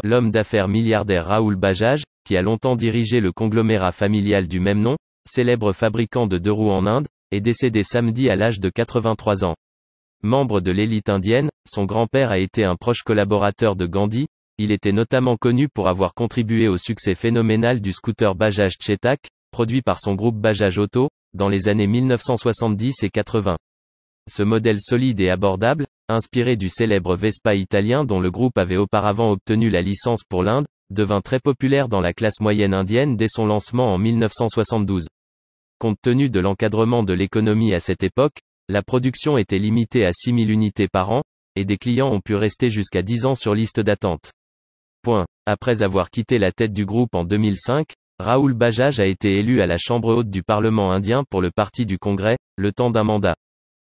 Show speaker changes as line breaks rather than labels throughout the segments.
L'homme d'affaires milliardaire Raoul Bajaj, qui a longtemps dirigé le conglomérat familial du même nom, célèbre fabricant de deux roues en Inde, est décédé samedi à l'âge de 83 ans. Membre de l'élite indienne, son grand-père a été un proche collaborateur de Gandhi. Il était notamment connu pour avoir contribué au succès phénoménal du scooter Bajaj Chetak, produit par son groupe Bajaj Auto, dans les années 1970 et 80. Ce modèle solide et abordable, inspiré du célèbre Vespa italien dont le groupe avait auparavant obtenu la licence pour l'Inde, devint très populaire dans la classe moyenne indienne dès son lancement en 1972. Compte tenu de l'encadrement de l'économie à cette époque, la production était limitée à 6000 unités par an, et des clients ont pu rester jusqu'à 10 ans sur liste d'attente. Après avoir quitté la tête du groupe en 2005, Raoul Bajaj a été élu à la Chambre haute du Parlement indien pour le Parti du Congrès, le temps d'un mandat.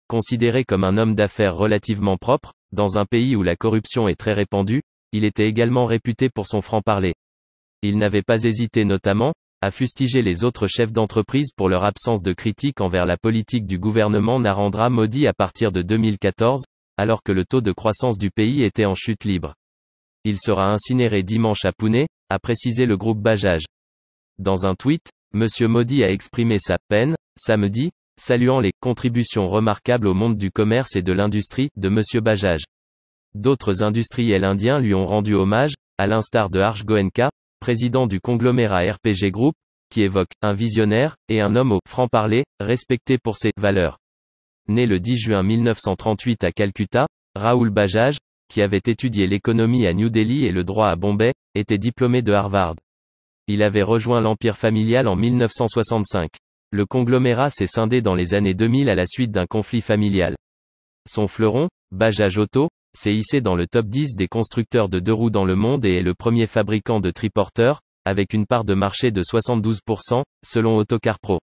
Considéré comme un homme d'affaires relativement propre, dans un pays où la corruption est très répandue, il était également réputé pour son franc-parler. Il n'avait pas hésité notamment, à fustiger les autres chefs d'entreprise pour leur absence de critique envers la politique du gouvernement Narendra Modi à partir de 2014, alors que le taux de croissance du pays était en chute libre. Il sera incinéré dimanche à Pune, a précisé le groupe Bajaj. Dans un tweet, M. Modi a exprimé sa peine, samedi, saluant les contributions remarquables au monde du commerce et de l'industrie de M. Bajaj. D'autres industriels indiens lui ont rendu hommage, à l'instar de Harsh Goenka, président du conglomérat RPG Group, qui évoque un visionnaire et un homme au franc-parler, respecté pour ses valeurs. Né le 10 juin 1938 à Calcutta, Raoul Bajaj, qui avait étudié l'économie à New Delhi et le droit à Bombay, était diplômé de Harvard. Il avait rejoint l'empire familial en 1965. Le conglomérat s'est scindé dans les années 2000 à la suite d'un conflit familial. Son fleuron, Bajaj Auto, s'est hissé dans le top 10 des constructeurs de deux roues dans le monde et est le premier fabricant de triporteurs, avec une part de marché de 72%, selon Autocar Pro.